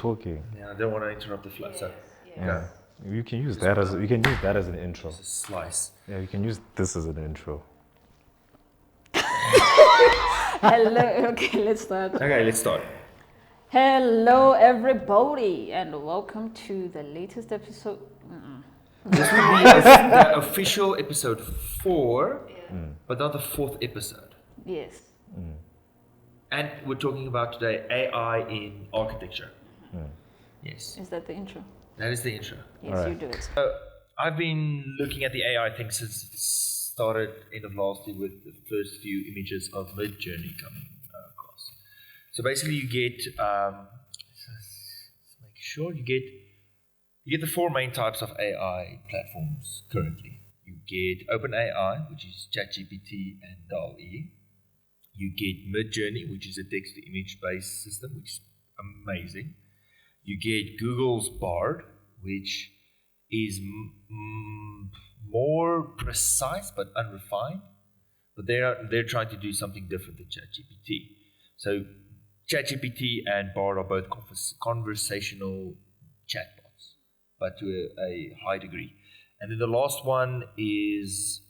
talking. Yeah, I don't want to interrupt the flow. So, Yeah. You can use that as an intro. Just a slice. Yeah, you can use this as an intro. Hello. Okay, let's start. Okay, let's start. Hello, everybody, and welcome to the latest episode. This will be the official episode 4, but not the 4th episode. Yes. And we're talking about today AI in architecture. Yes, Is that the intro? that is the intro. Yes, Alright. you do it. I've been looking at the AI thing since it started end of last year with the first few images of Mid-Journey coming across. So basically, you get let's make sure you get the 4 main types of AI platforms currently. You get OpenAI, which is ChatGPT and DALL-E. You get Mid-Journey, which is a text-to-image based system, which is amazing. You get Google's Bard, which is more precise but unrefined. But they're trying to do something different than ChatGPT. So ChatGPT and Bard are both conversational chatbots, but to a high degree. And then the last one is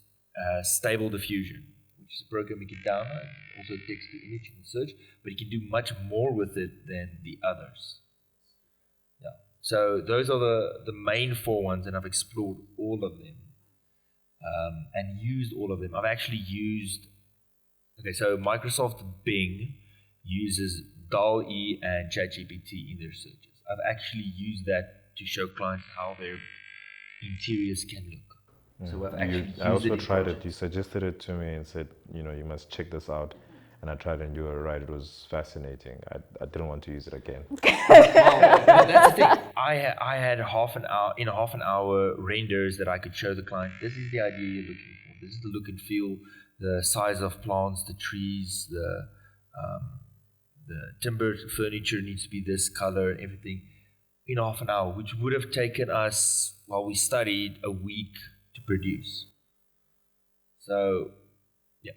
Stable Diffusion, which is a program you can download, also text to image you can search, but you can do much more with it than the others. Yeah. So those are the main 4 ones, and I've explored all of them and used all of them. I've actually used, so Microsoft Bing uses DALL-E and ChatGPT in their searches. I've actually used that to show clients how their interiors can look. So I've actually I also used tried it. projects. You suggested it to me and said, you must check this out. And I tried, and you were right. It was fascinating. I didn't want to use it again. Well, that's the thing. I had half an hour renders that I could show the client. This is the idea you're looking for. This is the look and feel, the size of plants, the trees, the timber furniture needs to be this color, everything in half an hour, which would have taken us, while we studied, a week to produce. So, yeah.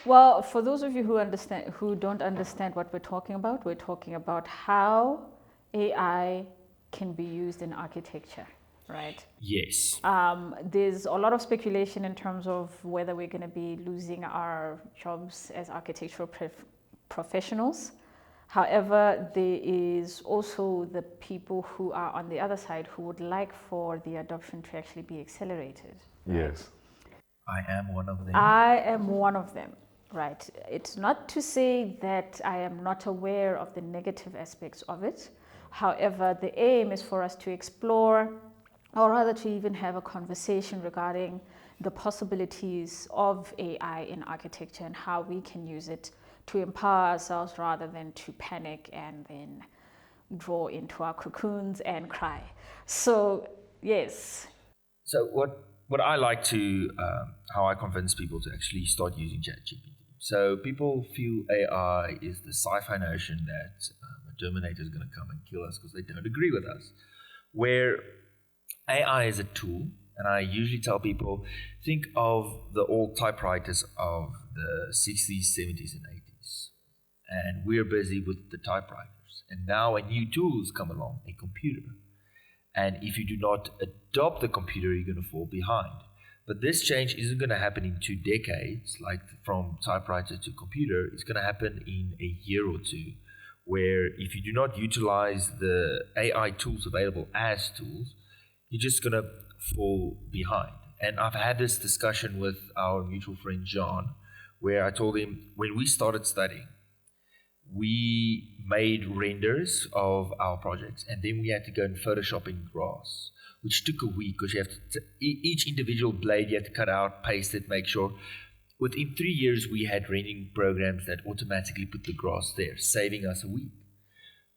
Well, for those of you who don't understand what we're talking about how AI can be used in architecture, right? Yes. There's a lot of speculation in terms of whether we're going to be losing our jobs as architectural professionals. However, there is also the people who are on the other side who would like for the adoption to actually be accelerated. Yes. I am one of them. I am one of them, right? It's not to say that I am not aware of the negative aspects of it. However, the aim is for us to explore, or rather to even have a conversation regarding the possibilities of AI in architecture and how we can use it to empower ourselves rather than to panic and then draw into our cocoons and cry. So, yes. So what I like to, how I convince people to actually start using ChatGPT. So people feel AI is the sci-fi notion that a Terminator is going to come and kill us because they don't agree with us. Where AI is a tool, and I usually tell people, think of the old typewriters of the 60s, 70s, and 80s. And we're busy with the typewriters. And now a new tool has come along, a computer. And if you do not adopt the computer, you're going to fall behind. But this change isn't going to happen in 2 decades, like from typewriter to computer. It's going to happen in a year or 2, where if you do not utilize the AI tools available as tools, you're just going to fall behind. And I've had this discussion with our mutual friend John, where I told him when we started studying, we made renders of our projects, and then we had to go and Photoshop in grass, which took a week because you have to each individual blade you have to cut out, paste it, make sure. Within 3 years, we had rendering programs that automatically put the grass there, saving us a week.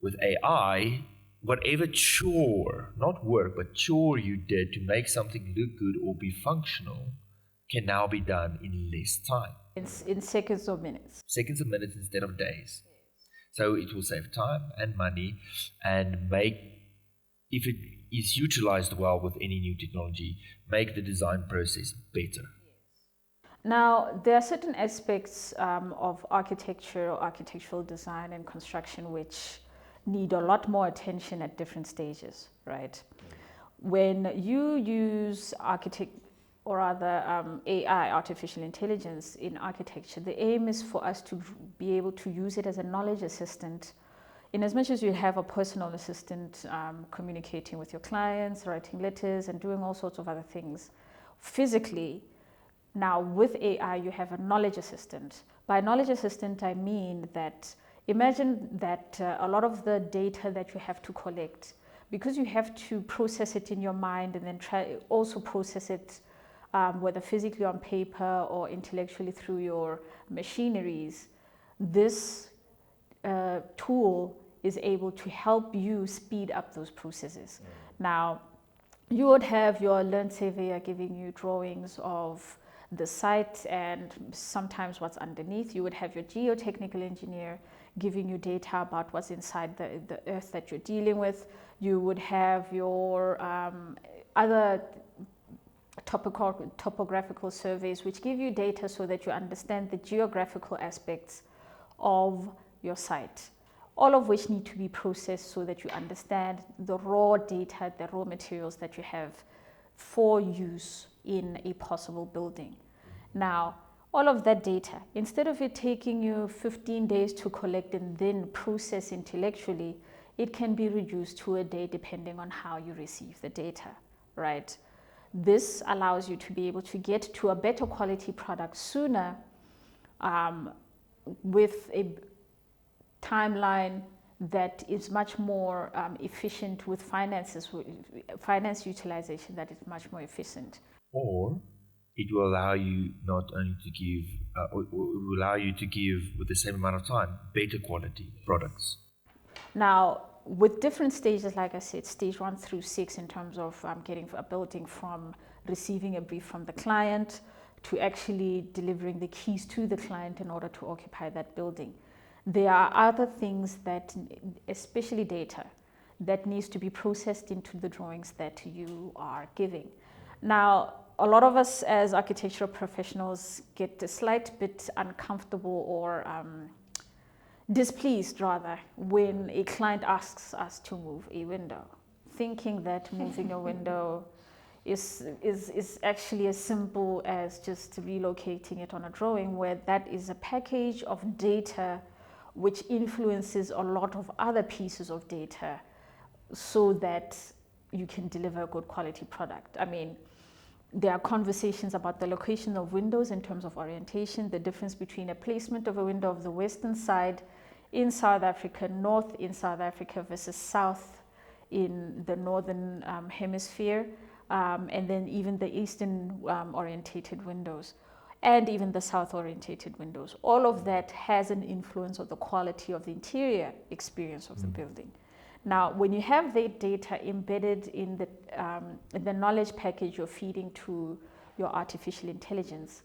With AI, whatever chore, not work, but chore you did to make something look good or be functional can now be done in less time. In seconds or minutes. Seconds or minutes instead of days. So it will save time and money and make, if it is utilized well with any new technology, make the design process better. Now, there are certain aspects of architecture or architectural design and construction which need a lot more attention at different stages, right? When you use AI, artificial intelligence, in architecture, the aim is for us to be able to use it as a knowledge assistant. In as much as you have a personal assistant communicating with your clients, writing letters, and doing all sorts of other things physically, now with AI, you have a knowledge assistant. By knowledge assistant, I mean that imagine that a lot of the data that you have to collect, because you have to process it in your mind and then also process it whether physically on paper or intellectually through your machineries, this tool is able to help you speed up those processes. Now, you would have your learned surveyor giving you drawings of the site and sometimes what's underneath. You would have your geotechnical engineer giving you data about what's inside the earth that you're dealing with. You would have your other topographical surveys which give you data so that you understand the geographical aspects of your site, all of which need to be processed so that you understand the raw data, the raw materials that you have for use in a possible building. Now, all of that data, instead of it taking you 15 days to collect and then process intellectually, it can be reduced to a day depending on how you receive the data, right? This allows you to be able to get to a better quality product sooner with a timeline that is much more efficient, with finance utilization that is much more efficient. Or it will allow you not only to give, or it will allow you to give with the same amount of time, better quality products. Now, with different stages, like I said, stage 1 through 6, in terms of getting a building from receiving a brief from the client to actually delivering the keys to the client in order to occupy that building. There are other things that, especially data, that needs to be processed into the drawings that you are giving. Now, a lot of us as architectural professionals get a slight bit uncomfortable or displeased rather when a client asks us to move a window, thinking that moving a window is actually as simple as just relocating it on a drawing, where that is a package of data which influences a lot of other pieces of data so that you can deliver a good quality product. I mean, there are conversations about the location of windows in terms of orientation, the difference between a placement of a window of the western side in South Africa, north in South Africa versus south in the northern hemisphere, and then even the eastern orientated windows, and even the south orientated windows. All of that has an influence on the quality of the interior experience of the building. Now, when you have the data embedded in the knowledge package you're feeding to your artificial intelligence,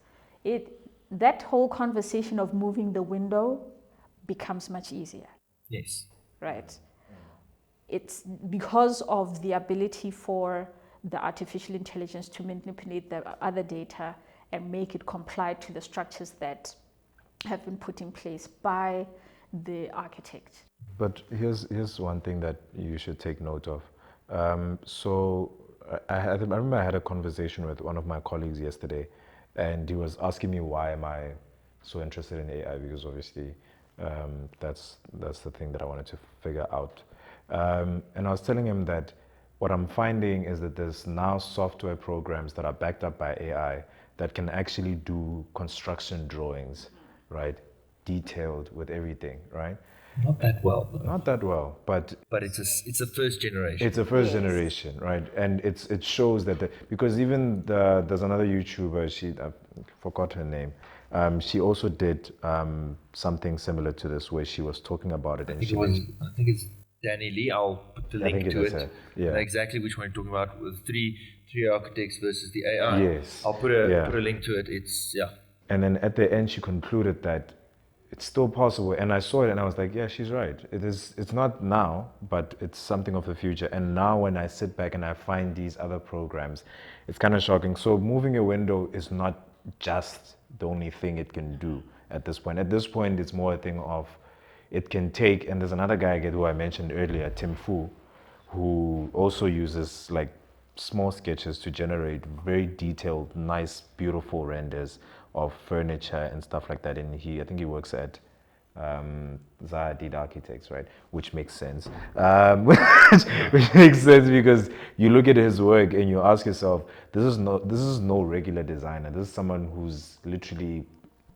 that whole conversation of moving the window becomes much easier. Yes. Right? It's because of the ability for the artificial intelligence to manipulate the other data and make it comply to the structures that have been put in place by the architect. But here's one thing that you should take note of. So I remember I had a conversation with one of my colleagues yesterday, and he was asking me why am I so interested in AI, because obviously that's the thing that I wanted to figure out. And I was telling him that what I'm finding is that there's now software programs that are backed up by AI that can actually do construction drawings, right? Detailed with everything, right? Not that well, though. Not that well, but it's a first generation. it's a first generation, right? And it shows that because even there's another YouTuber, I forgot her name. She also did something similar to this, where she was talking about it, I think it's DamiLee. I'll put the link to it. Yeah. Exactly which one you're talking about, with three architects versus the AI. Yes. I'll put a link to it. And then at the end, she concluded that it's still possible. And I saw it and I was like, yeah, she's right. It's not now, but it's something of the future. And now when I sit back and I find these other programs, it's kind of shocking. So moving a window is not just the only thing it can do at this point. At this point, it's more a thing of, it can take, and there's another guy again who I mentioned earlier, Tim Fu, who also uses like small sketches to generate very detailed, nice, beautiful renders of furniture and stuff like that. And I think he works at Zaha Hadid Architects, right? Which makes sense. Which makes sense because you look at his work and you ask yourself, this is no regular designer. This is someone who's literally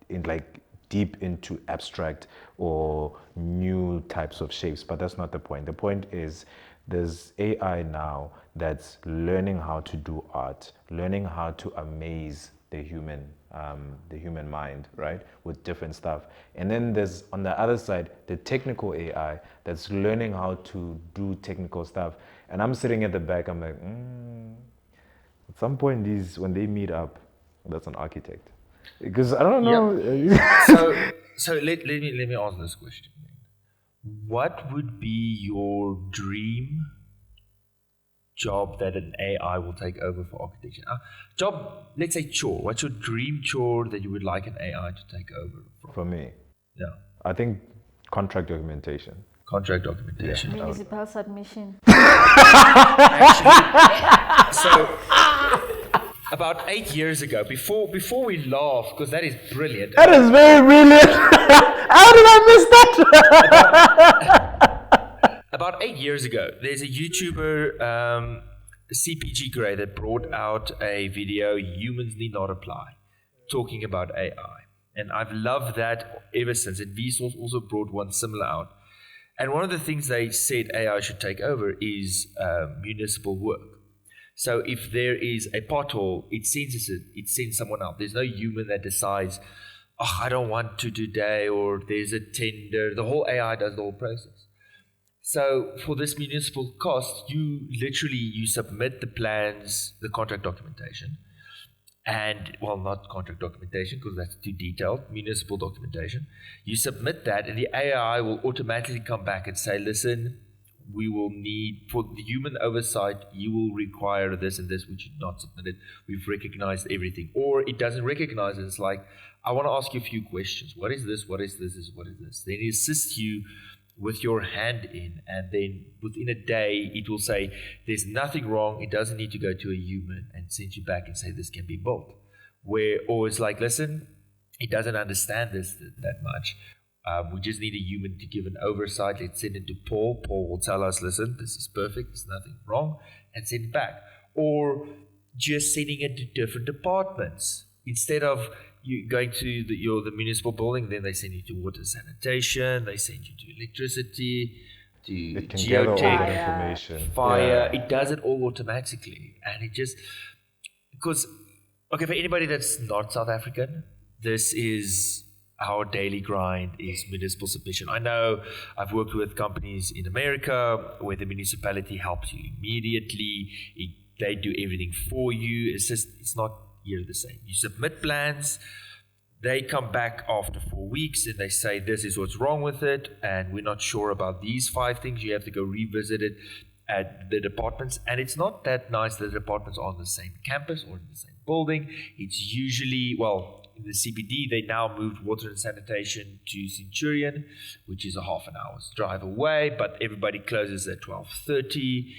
in like deep into abstract or new types of shapes. But that's not the point. The point is there's AI now that's learning how to do art, learning how to amaze the human mind, right, with different stuff. And then there's on the other side the technical AI that's learning how to do technical stuff. And I'm sitting at the back, I'm like, at some point when they meet up, that's an architect, because I don't know. Yep. So let me ask this question. What would be your dream job that an AI will take over for architecture? Job, let's say chore. What's your dream chore that you would like an AI to take over from? For me, Yeah. I think contract documentation. Contract documentation. Municipal submission. Actually, so about 8 years ago, before we laugh, because that is brilliant. That is very brilliant. How did I miss that? About 8 years ago, there's a YouTuber, CPG Grey, that brought out a video, Humans Need Not Apply, talking about AI. And I've loved that ever since. And Vsauce also brought one similar out. And one of the things they said AI should take over is municipal work. So if there is a pothole, it sends someone out. There's no human that decides, oh, I don't want to today, or there's a tender. The whole AI does the whole process. So for this municipal cost, you submit the plans, the contract documentation, and, well, not contract documentation because that's too detailed, municipal documentation. You submit that and the AI will automatically come back and say, listen, we will need, for the human oversight, you will require this and this, which you not submitted. We've recognized everything. Or it doesn't recognize it. It's like, I want to ask you a few questions. What is this? What is this? What is this? Then it assists you with your hand in, and then within a day, it will say, there's nothing wrong. It doesn't need to go to a human and send you back and say, this can be built. Or it's like, listen, it doesn't understand this that much. We just need a human to give an oversight. Let's send it to Paul. Paul will tell us, listen, this is perfect, there's nothing wrong, and send it back. Or just sending it to different departments. Instead of you going to the municipal building, then they send you to water sanitation, they send you to electricity, to It can gather all geotech, that information. fire. It does it all automatically. And it just, because, okay, for anybody that's not South African, this is our daily grind, is municipal submission. I know I've worked with companies in America where the municipality helps you immediately. They do everything for you. It's not here the same. You submit plans, they come back after 4 weeks and they say, this is what's wrong with it, and we're not sure about these 5 things. You have to go revisit it at the departments. And it's not that nice that the departments are on the same campus or in the same building. It's usually, well, in the CBD, they now moved water and sanitation to Centurion, which is a half an hour's drive away, but everybody closes at 12:30.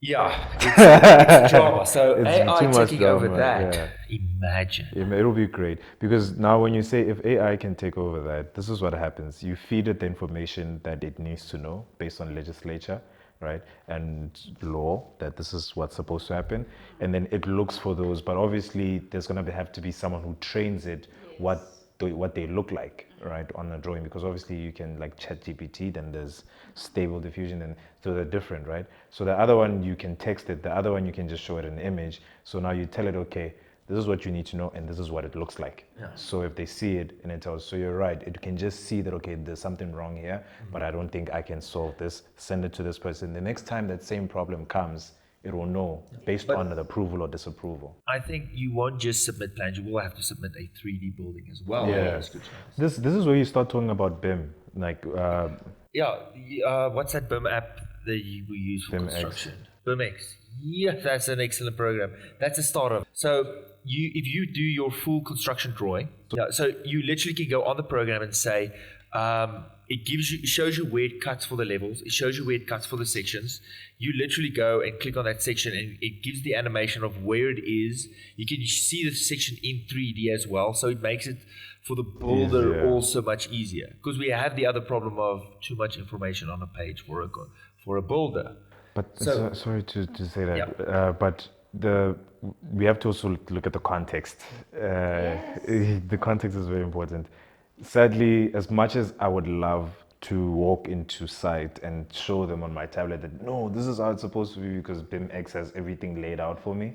Yeah, it's drama. So It's AI too much taking over drama, that, yeah. imagine. It'll be great, because now when you say if AI can take over that, this is what happens. You feed it the information that it needs to know based on legislature, right, and law, that this is what's supposed to happen, and then it looks for those. But obviously there's going to have to be someone who trains it what they look like, right, on a drawing, because obviously you can like ChatGPT, then there's Stable Diffusion, and so they're different, right? So the other one you can text it, the other one you can just show it an image. So now you tell it, okay, this is what you need to know and this is what it looks like. Yeah. So if they see it and it tells, so you're right, it can just see that, okay, there's something wrong here, but I don't think I can solve this. Send it to this person. The next time that same problem comes, it will know based on the approval or disapproval. I think you won't just submit plans, you will have to submit a 3D building as well. Yeah. This is where you start talking about BIM, like What's that BIM app that we use for BIM X. construction? BIMX. Yeah, that's an excellent program. that's a startup. So if you do your full construction drawing, so you literally can go on the program and say, It shows you where it cuts for the levels. It shows you where it cuts for the sections. You literally go and click on that section, and it gives the animation of where it is. You can see the section in 3D as well, so it makes it for the builder also much easier. Because we have the other problem of too much information on a page for a builder. But sorry to say that, but we have to also look at the context. The context is very important. Sadly, as much as I would love to walk into site and show them on my tablet that no, this is how it's supposed to be because BIMX has everything laid out for me,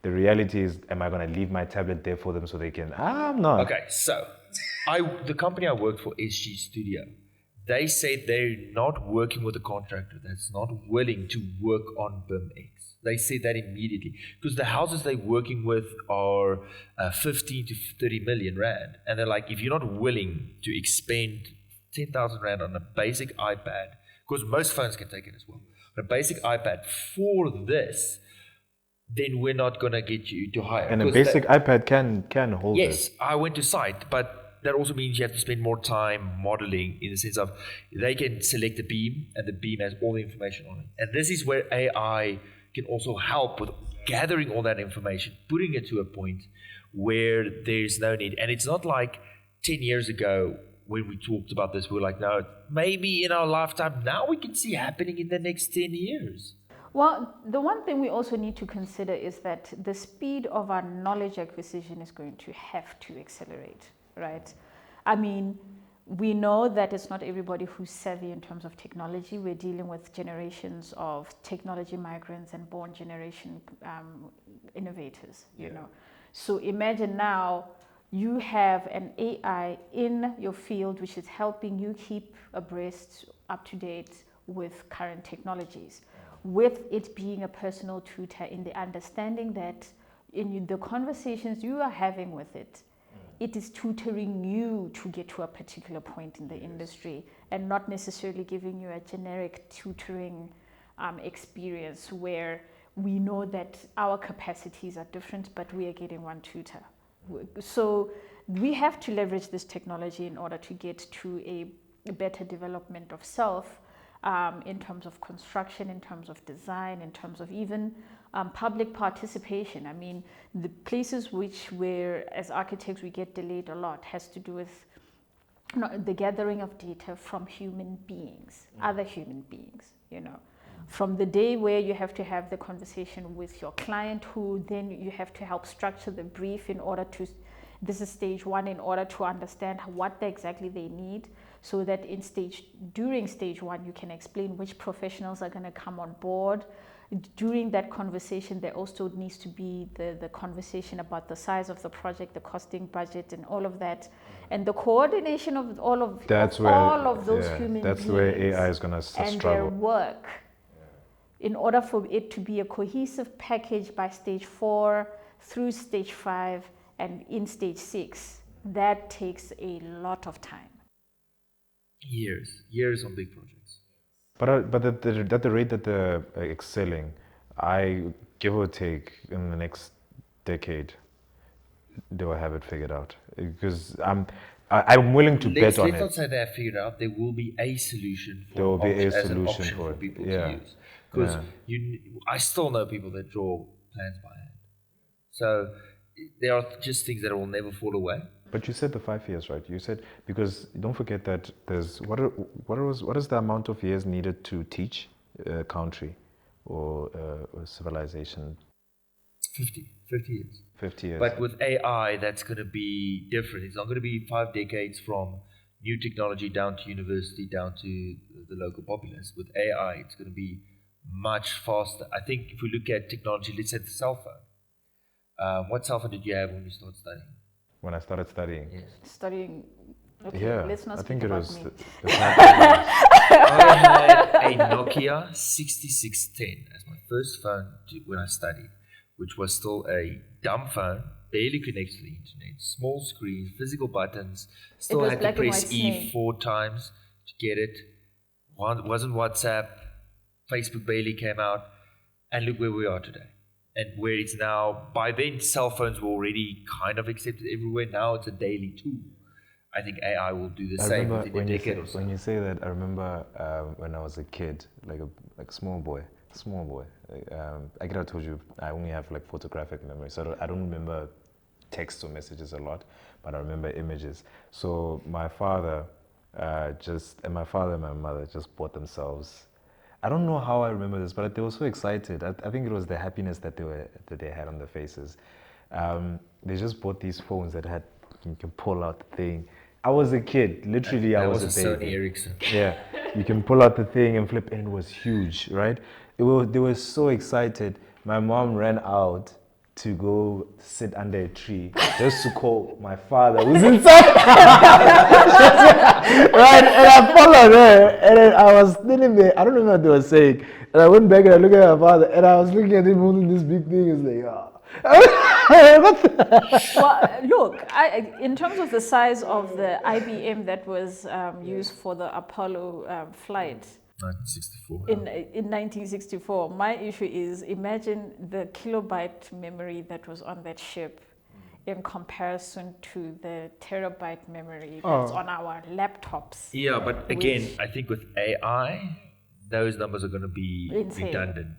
the reality is, am I going to leave my tablet there for them so they can? I'm not. Okay, so the company I worked for, SG Studio, they said they're not working with a contractor that's not willing to work on BIMX. They said that immediately because the houses they're working with are 15 to 30 million rand. And they're like, if you're not willing to expend 10,000 rand on a basic iPad, because most phones can take it as well, a basic iPad for this, then we're not going to get you to hire. And a basic iPad can hold it. Yes, I went to site, but that also means you have to spend more time modeling in the sense of they can select a beam and the beam has all the information on it. And this is where AI can also help with gathering all that information, putting it to a point where there's no need. And it's not like 10 years ago when we talked about this, we were like, no, maybe in our lifetime, now we can see happening in the next 10 years. Well, the one thing we also need to consider is that the speed of our knowledge acquisition is going to have to accelerate, right? I mean, we know that it's not everybody who's savvy in terms of technology. We're dealing with generations of technology migrants and born generation innovators, you know. So imagine now you have an AI in your field which is helping you keep abreast, up to date with current technologies, with it being a personal tutor in the understanding that in the conversations you are having with it, it is tutoring you to get to a particular point in the industry and not necessarily giving you a generic tutoring experience where we know that our capacities are different, but we are getting one tutor. So we have to leverage this technology in order to get to a better development of self in terms of construction, in terms of design, in terms of even public participation. I mean, the places where as architects we get delayed a lot has to do with the gathering of data from human beings, other human beings, you know. From the day where you have to have the conversation with your client, who then you have to help structure the brief in order to, this is stage one, in order to understand what exactly they need, so that during stage one you can explain which professionals are going to come on board. During that conversation, there also needs to be the conversation about the size of the project, the costing budget, and all of that, and the coordination of all of those human beings. That's where AI is going to struggle. And their work, in order for it to be a cohesive package by stage 4 through stage 5 and in stage 6, that takes a lot of time. Years on big projects. But at the rate that they're excelling, I give or take in the next decade, they will have it figured out. Because I'm willing to bet on it. Let's not say they have figured out. There will be a solution for there will be a as solution an option for for people yeah. to use. Because I still know people that draw plans by hand. So there are just things that will never fall away. But you said the 5 years, right? You said, because don't forget that there's what is the amount of years needed to teach a country or a civilization? 50 years. 50 years. But with AI, that's going to be different. It's not going to be 5 decades from new technology down to university, down to the local populace. With AI, it's going to be much faster. I think if we look at technology, let's say the cell phone. What cell phone did you have when you started studying? When I started studying? Yes. Studying, okay, yeah, let's not I speak think it about was. me. I had a Nokia 6610 as my first phone when I studied, which was still a dumb phone, barely connected to the internet, small screen, physical buttons, still had to press E 4 times to get it. Wasn't WhatsApp, Facebook barely came out, and look where we are today. And where it's now, by then cell phones were already kind of accepted everywhere. Now it's a daily tool. I think AI will do the I same remember within a decade or so. when you say that, I remember when I was a kid, like a small boy. Like I told you, I only have like photographic memory, so I don't remember text or messages a lot, but I remember images. So my father and my mother just bought themselves. I don't know how I remember this, but they were so excited. I think it was the happiness that they had on their faces. They just bought these phones that had you can pull out the thing. I was a kid, literally. I That was was a a Sony baby. Ericsson. Yeah, you can pull out the thing and flip, and it was huge, right? They were so excited. My mom ran out to go sit under a tree just to call my father, who's inside. Right, and I followed her, and then I was sitting there. I don't know what they were saying, and I went back and I looked at my father, and I was looking at him holding this big thing. It's like, ah. What the? Well, look, in terms of the size of the IBM that was used for the Apollo flight 1964. in 1964, my issue is imagine the kilobyte memory that was on that ship in comparison to the terabyte memory that's on our laptops. Yeah, but again, I think with AI, those numbers are going to be Insane. redundant.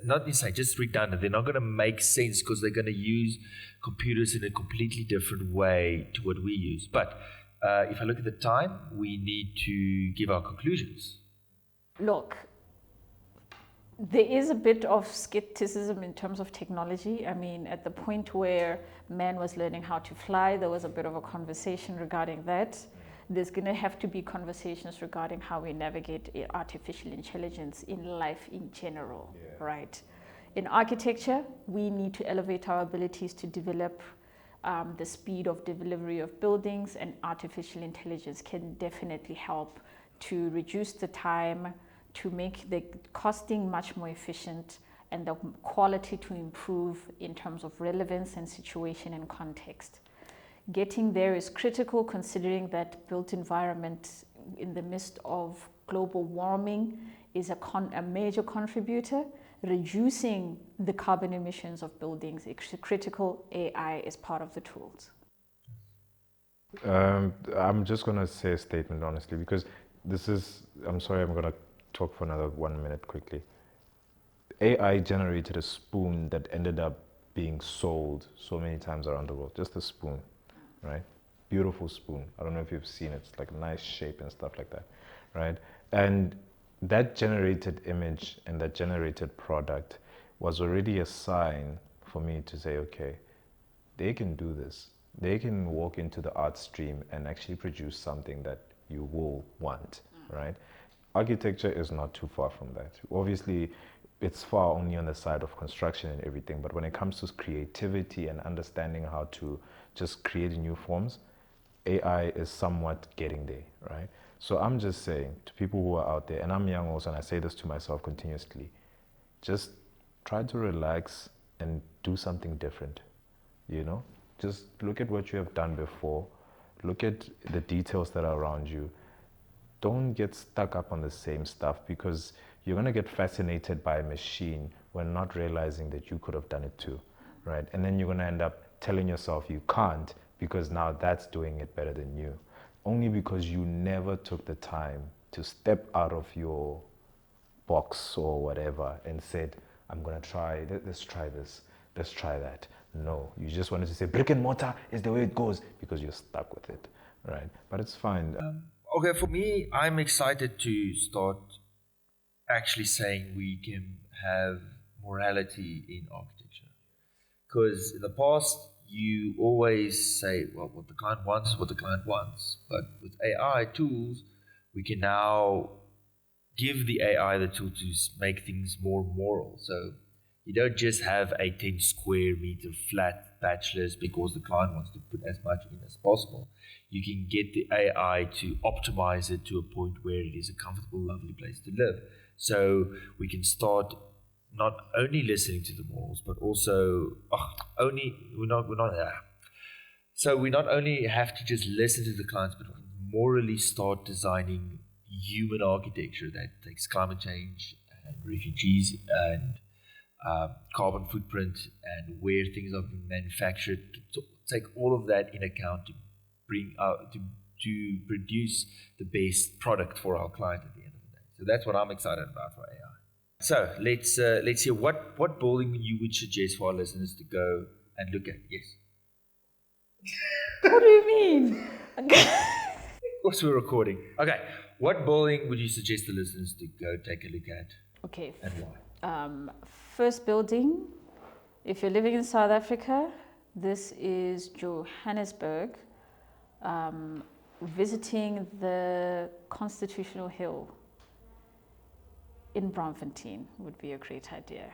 Not insane, just redundant. They're not going to make sense because they're going to use computers in a completely different way to what we use. But if I look at the time, we need to give our conclusions. Look, there is a bit of skepticism in terms of technology. I mean, at the point where man was learning how to fly, there was a bit of a conversation regarding that. There's going to have to be conversations regarding how we navigate artificial intelligence in life in general, right? In architecture, we need to elevate our abilities to develop the speed of delivery of buildings, and artificial intelligence can definitely help to reduce the time, to make the costing much more efficient, and the quality to improve in terms of relevance and situation and context. Getting there is critical, considering that built environment in the midst of global warming is a major contributor. Reducing the carbon emissions of buildings is critical. AI is part of the tools. I'm just going to say a statement, honestly, because I'm sorry, I'm going to talk for another 1 minute quickly. AI generated a spoon that ended up being sold so many times around the world. Just a spoon, right? Beautiful spoon. I don't know if you've seen it. It's like a nice shape and stuff like that, right? And that generated image and that generated product was already a sign for me to say, okay, they can do this. They can walk into the art stream and actually produce something that you will want, right? Architecture is not too far from that. Obviously, it's far only on the side of construction and everything, but when it comes to creativity and understanding how to just create new forms, AI is somewhat getting there, right? So I'm just saying to people who are out there, and I'm young also, and I say this to myself continuously, just try to relax and do something different, you know? Just look at what you have done before, look at the details that are around you. Don't get stuck up on the same stuff, because you're going to get fascinated by a machine when not realizing that you could have done it too, right? And then you're going to end up telling yourself you can't because now that's doing it better than you, only because you never took the time to step out of your box or whatever and said, I'm going to try, let's try this, let's try that. No, you just wanted to say brick and mortar is the way it goes because you're stuck with it, right? But it's fine. Okay, for me, I'm excited to start actually saying we can have morality in architecture. Because in the past, you always say, well, what the client wants is what the client wants. But with AI tools, we can now give the AI the tool to make things more moral. So you don't just have a 10 square meter flat bachelor's because the client wants to put as much in as possible. You can get the AI to optimize it to a point where it is a comfortable, lovely place to live. So we can start not only listening to the morals, but also So we not only have to just listen to the clients, but morally start designing human architecture that takes climate change and refugees and carbon footprint and where things are being manufactured, to take all of that in account to bring out, to to produce the best product for our client at the end of the day. So that's what I'm excited about for AI. So let's hear what building you would suggest for our listeners to go and look at. Yes. What do you mean? Of course, we're recording. Okay. What building would you suggest the listeners to go take a look at? Okay. And why? First building, if you're living in South Africa, this is Johannesburg. Visiting the Constitutional Hill in Braamfontein would be a great idea.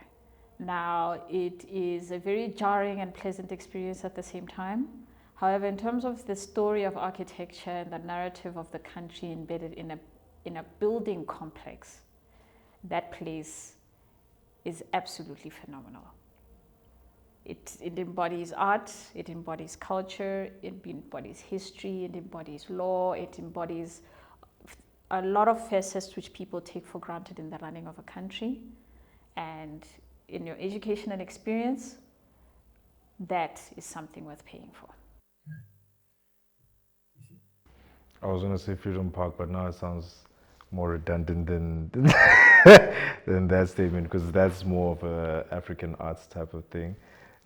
Now, it is a very jarring and pleasant experience at the same time. However, in terms of the story of architecture and the narrative of the country embedded in a building complex, that place is absolutely phenomenal. It embodies art, it embodies culture, it embodies history, it embodies law, it embodies a lot of facets which people take for granted in the running of a country. And in your educational experience, that is something worth paying for. I was going to say Freedom Park, but now it sounds more redundant than than that statement, because that's more of a African arts type of thing,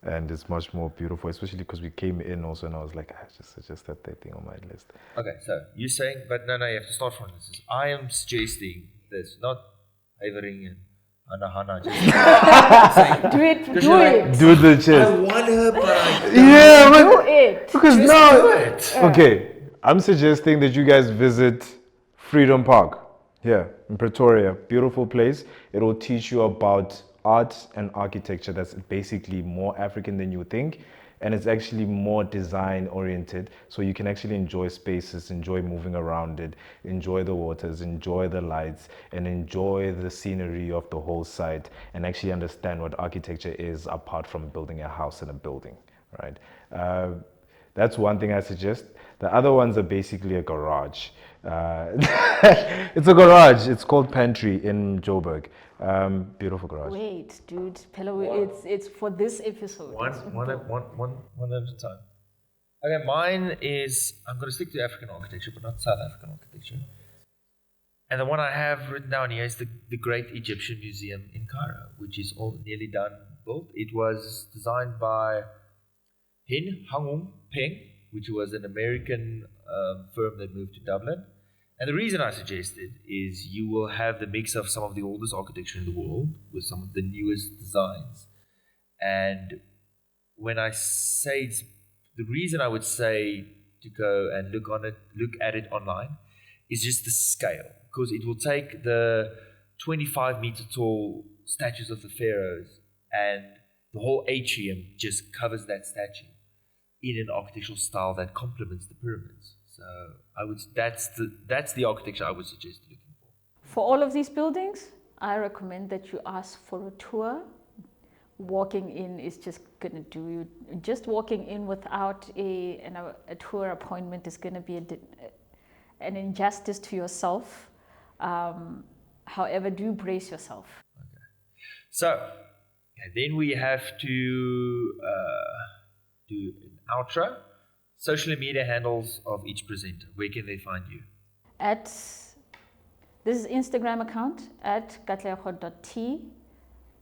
and it's much more beautiful, especially because we came in also and I was like, I just suggested that thing on my list. Okay, so you're saying, but no, you have to start from this. I am suggesting this, not Havering and Hana. Do it. Do the chest. I want her, but I don't. Yeah, but Do it. because Just now, do it. okay, I'm suggesting that you guys visit Freedom Park here in Pretoria. Beautiful place. It will teach you about art and architecture that's basically more African than you think, and it's actually more design oriented, so you can actually enjoy spaces, enjoy moving around it, enjoy the waters, enjoy the lights, and enjoy the scenery of the whole site, and actually understand what architecture is apart from building a house and a building, right? That's one thing I suggest. The other ones are basically a garage. It's a garage. It's called Pantry in Joburg. Beautiful garage. Wait, dude, Pello, it's for this episode. One at a time. Okay, mine is, I'm going to stick to African architecture, but not South African architecture. And the one I have written down here is the Great Egyptian Museum in Cairo, which is all nearly done built. It was designed by Hin Hangum Peng, which was an American firm that moved to Dublin. And the reason I suggest it is you will have the mix of some of the oldest architecture in the world with some of the newest designs. And when I say it's, the reason I would say to go and look at it online is just the scale, because it will take the 25-meter tall statues of the pharaohs, and the whole atrium just covers that statue in an architectural style that complements the pyramids. So that's the architecture I would suggest looking for. For all of these buildings, I recommend that you ask for a tour. Walking in is just gonna do you. Just walking in without a tour appointment is gonna be an injustice to yourself. However, do brace yourself. Okay. So, and then we have to do an outro. Social media handles of each presenter. Where can they find you? This is Instagram account at katlego.t.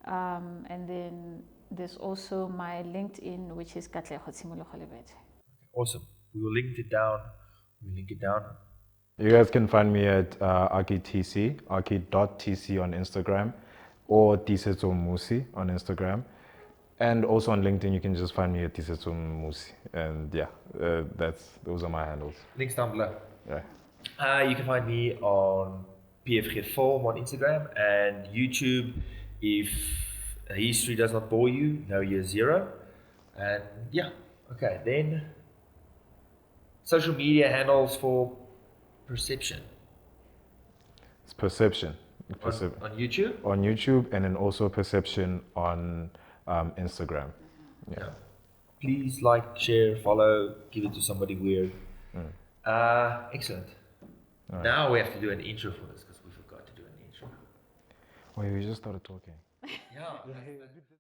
And then there's also my LinkedIn, which is Katlego Tshimologo Lebetse. Awesome. We will link it down. You guys can find me at archi.tc on Instagram, or Tisetso Musi on Instagram. And also on LinkedIn, you can just find me at Tisetso Musi. And yeah, those are my handles. Links down below. Yeah. You can find me on PFG Film on Instagram and YouTube. If history does not bore you, know year zero. And yeah, okay, then social media handles for Perception. It's Perception. On YouTube? On YouTube, and then also Perception on Instagram. Yeah. Please like, share, follow, give it to somebody weird. Excellent. Right. Now we have to do an intro for this because we forgot to do an intro. Well, we just started talking. Yeah.